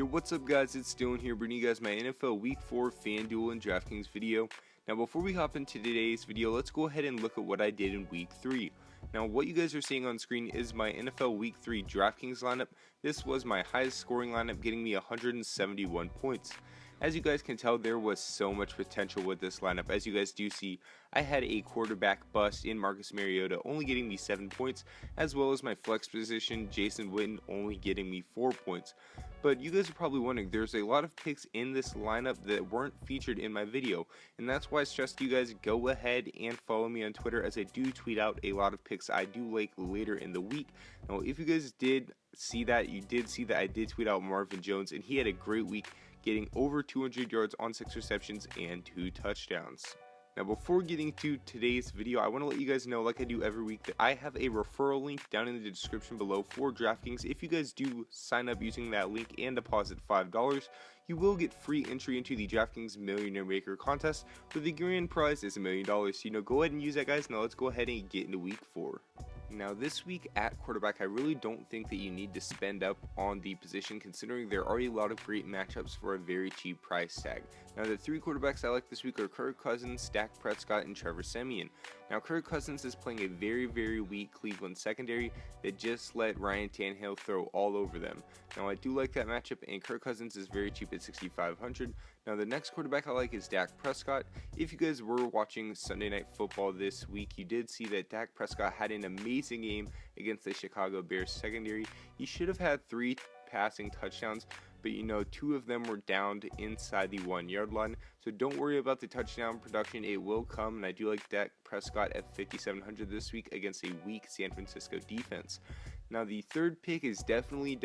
Yo, what's up guys, it's Dylan here bringing you guys my NFL Week 4 Fanduel and Draftkings video. Now before we hop into today's video, let's go ahead and look at what I did in Week 3. Now what you guys are seeing on screen is my NFL Week 3 Draftkings lineup. This was my highest scoring lineup, getting me 171 points. As you guys can tell, there was so much potential with this lineup. As you guys do see, I had a quarterback bust in Marcus Mariota, only getting me 7 points, as well as my flex position, Jason Witten, only getting me 4 points. But you guys are probably wondering, there's a lot of picks in this lineup that weren't featured in my video, and that's why I stressed you guys go ahead and follow me on Twitter, as I do tweet out a lot of picks I do like later in the week. Now, if you guys did see that, you did see that I did tweet out Marvin Jones, and he had a great week, getting over 200 yards on 6 receptions and 2 touchdowns. Now before getting to today's video, I want to let you guys know, like I do every week, that I have a referral link down in the description below for Draftkings. If you guys do sign up using that link and deposit $5, you will get free entry into the Draftkings Millionaire Maker contest, where the grand prize is $1 million. So go ahead and use that, guys. Now let's go ahead and get into week 4. Now this week at quarterback, I really don't think that you need to spend up on the position, considering there are a lot of great matchups for a very cheap price tag. Now the 3 quarterbacks I like this week are Kirk Cousins, Dak Prescott, and Trevor Siemian. Now Kirk Cousins is playing a very weak Cleveland secondary that just let Ryan Tannehill throw all over them. Now I do like that matchup, and Kirk Cousins is very cheap at $6,500. Now the next quarterback I like is Dak Prescott. If you guys were watching Sunday Night Football this week, you did see that Dak Prescott had an amazing game against the Chicago Bears secondary. He should have had 3 passing touchdowns, but 2 of them were downed inside the 1-yard line. So don't worry about the touchdown production, it will come, and I do like Dak Prescott at $5,700 this week against a weak San Francisco defense. Now the third pick is definitely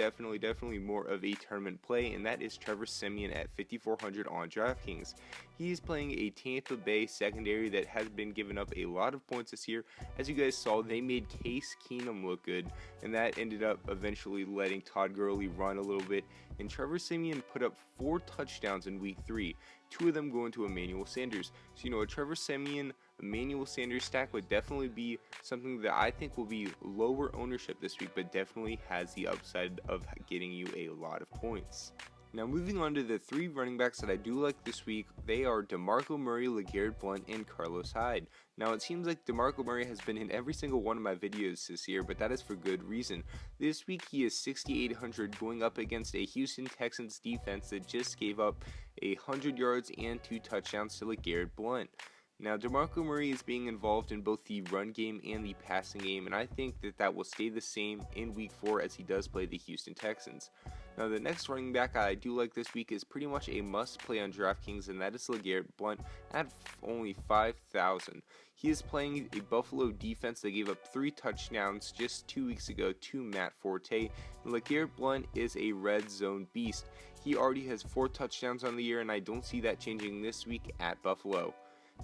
more of a tournament play, and that is Trevor Siemian at $5,400 on Draftkings. He's playing a Tampa Bay secondary that has been giving up a lot of points this year. As you guys saw, they made Case Keenum look good, and that ended up eventually letting Todd Gurley run a little bit, and Trevor Siemian put up 4 touchdowns in week 3. 2 of them going to Emmanuel Sanders. So a Trevor Siemian, Emmanuel Sanders stack would definitely be something that I think will be lower ownership this week, but definitely has the upside of getting you a lot of points. Now moving on to the 3 running backs that I do like this week, they are Demarco Murray, LeGarrette, Blount, and Carlos Hyde. Now it seems like Demarco Murray has been in every single one of my videos this year, but that is for good reason. This week he is 6,800 going up against a Houston Texans defense that just gave up 100 yards and 2 touchdowns to LeGarrette, Blount. Now, DeMarco Murray is being involved in both the run game and the passing game, and I think that will stay the same in Week 4 as he does play the Houston Texans. Now, the next running back I do like this week is pretty much a must-play on Draftkings, and that is LeGarrette, Blount at only $5,000. He is playing a Buffalo defense that gave up 3 touchdowns just 2 weeks ago to Matt Forte, and LeGarrette, Blount is a red zone beast. He already has 4 touchdowns on the year, and I don't see that changing this week at Buffalo.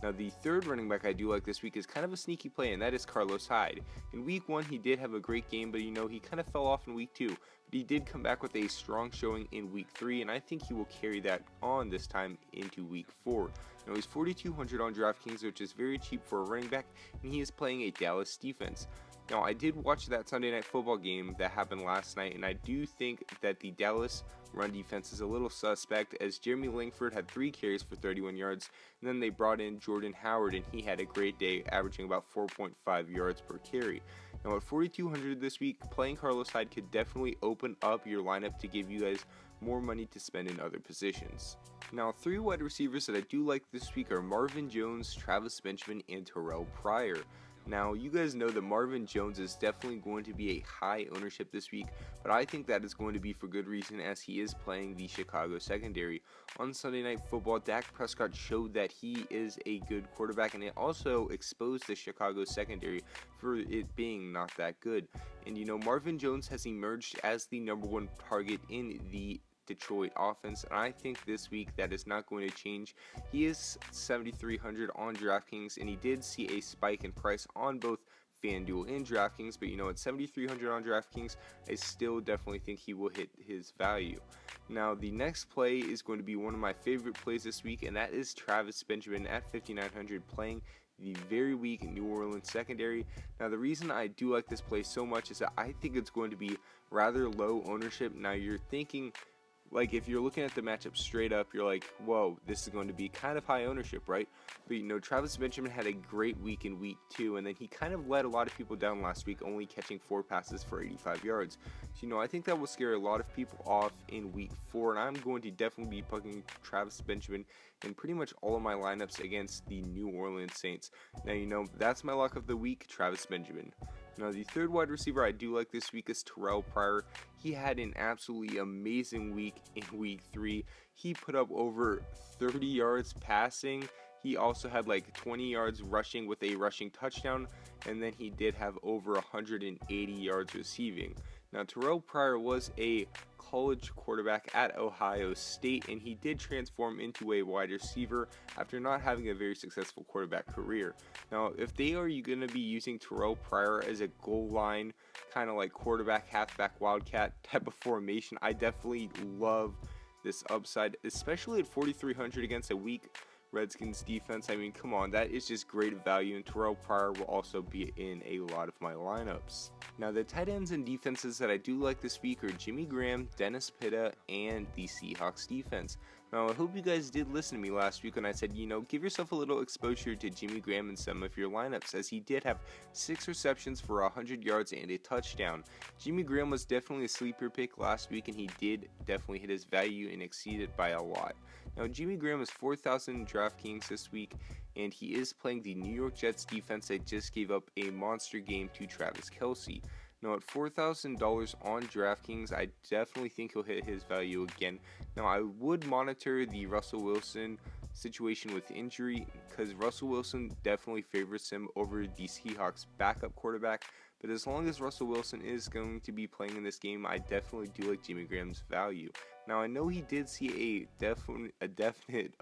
Now the third running back I do like this week is kind of a sneaky play, and that is Carlos Hyde. In week 1 he did have a great game, but he kind of fell off in week 2. But he did come back with a strong showing in week 3, and I think he will carry that on this time into week 4. Now he's 4,200 on Draftkings, which is very cheap for a running back, and he is playing a Dallas defense. Now I did watch that Sunday Night Football game that happened last night, and I do think that the Dallas run defense is a little suspect, as Jeremy Langford had 3 carries for 31 yards, and then they brought in Jordan Howard, and he had a great day, averaging about 4.5 yards per carry. Now at 4,200 this week, playing Carlos Hyde could definitely open up your lineup to give you guys more money to spend in other positions. Now 3 wide receivers that I do like this week are Marvin Jones, Travis Benjamin, and Terrelle Pryor. Now, you guys know that Marvin Jones is definitely going to be a high ownership this week, but I think that is going to be for good reason, as he is playing the Chicago secondary. On Sunday Night Football, Dak Prescott showed that he is a good quarterback, and it also exposed the Chicago secondary for it being not that good. And Marvin Jones has emerged as the #1 target in the Detroit offense, and I think this week that is not going to change. He is 7,300 on Draftkings, and he did see a spike in price on both Fanduel and Draftkings, but at 7,300 on Draftkings, I still definitely think he will hit his value. Now the next play is going to be one of my favorite plays this week, and that is Travis Benjamin at 5,900 playing the very weak New Orleans secondary. Now the reason I do like this play so much is that I think it's going to be rather low ownership. Now you're thinking like if you're looking at the matchup straight up, you're like, whoa, this is going to be kind of high ownership, right? But you know, Travis Benjamin had a great week in week 2, and then he kind of let a lot of people down last week, only catching 4 passes for 85 yards. So you know, I think that will scare a lot of people off in week 4, and I'm going to definitely be plugging Travis Benjamin in pretty much all of my lineups against the New Orleans Saints. Now, you know, that's my lock of the week, Travis Benjamin. Now, the third wide receiver I do like this week is Terrelle Pryor. He had an absolutely amazing week in week 3. He put up over 30 yards passing. He also had like 20 yards rushing with a rushing touchdown, and then he did have over 180 yards receiving. Now, Terrelle Pryor was a college quarterback at Ohio State, and he did transform into a wide receiver after not having a very successful quarterback career. Now, if they are going to be using Terrelle Pryor as a goal line, kind of like quarterback, halfback, wildcat type of formation, I definitely love this upside, especially at 4,300 against a weak Redskins defense. I mean, come on, that is just great value, and Terrelle Pryor will also be in a lot of my lineups. Now, the tight ends and defenses that I do like this week are Jimmy Graham, Dennis Pitta, and the Seahawks defense. Now, I hope you guys did listen to me last week when I said, you know, give yourself a little exposure to Jimmy Graham in some of your lineups, as he did have 6 receptions for 100 yards and a touchdown. Jimmy Graham was definitely a sleeper pick last week, and he did definitely hit his value and exceed it by a lot. Now, Jimmy Graham is 4,000 Draftkings this week, and he is playing the New York Jets defense that just gave up a monster game to Travis Kelce. Now, at $4,000 on DraftKings, I definitely think he'll hit his value again. Now, I would monitor the Russell Wilson situation with injury, because Russell Wilson definitely favors him over the Seahawks backup quarterback. But as long as Russell Wilson is going to be playing in this game, I definitely do like Jimmy Graham's value. Now, I know he did see a definite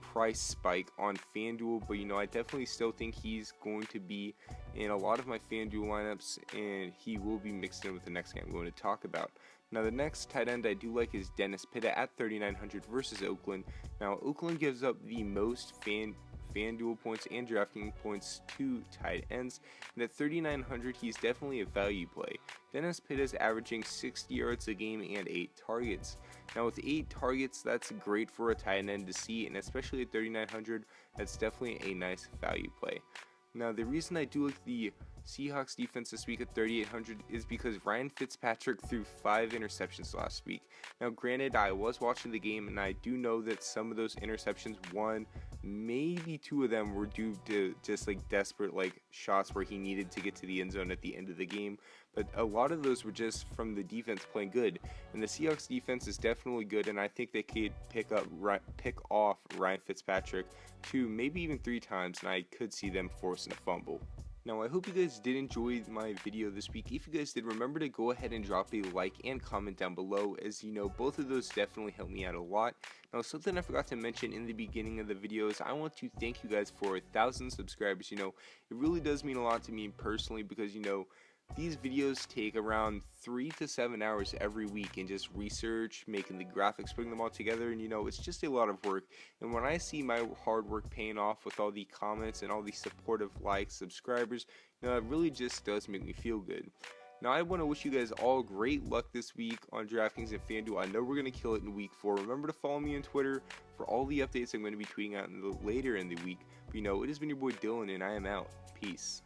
price spike on Fanduel, but you know, I definitely still think he's going to be in a lot of my Fanduel lineups, and he will be mixed in with the next game I'm going to talk about. Now, the next tight end I do like is Dennis Pitta at 3,900 versus Oakland. Now, Oakland gives up the most Fanduel points and DraftKings points to tight ends, and at 3,900 he's definitely a value play. Dennis Pitta is averaging 60 yards a game and 8 targets. Now, with 8 targets, that's great for a tight end to see, and especially at 3,900, that's definitely a nice value play. Now, the reason I do like the Seahawks defense this week at 3,800 is because Ryan Fitzpatrick threw 5 interceptions last week. Now, granted, I was watching the game, and I do know that some of those interceptions, one, maybe 2 of them were due to just like desperate like shots where he needed to get to the end zone at the end of the game. But a lot of those were just from the defense playing good, and the Seahawks defense is definitely good, and I think they could pick off Ryan Fitzpatrick 2, maybe even 3 times, and I could see them forcing a fumble. Now, I hope you guys did enjoy my video this week. If you guys did, remember to go ahead and drop a like and comment down below, as you know, both of those definitely help me out a lot. Now, something I forgot to mention in the beginning of the video is I want to thank you guys for 1,000 subscribers. You know, it really does mean a lot to me personally, because, you know, these videos take around 3 to 7 hours every week, and just research, making the graphics, putting them all together, and you know, it's just a lot of work. And when I see my hard work paying off with all the comments and all the supportive likes, subscribers, you know, it really just does make me feel good. Now, I want to wish you guys all great luck this week on DraftKings and Fanduel. I know we're going to kill it in week 4. Remember to follow me on Twitter for all the updates I'm going to be tweeting out later in the week. But you know, it has been your boy Dylan, and I am out. Peace.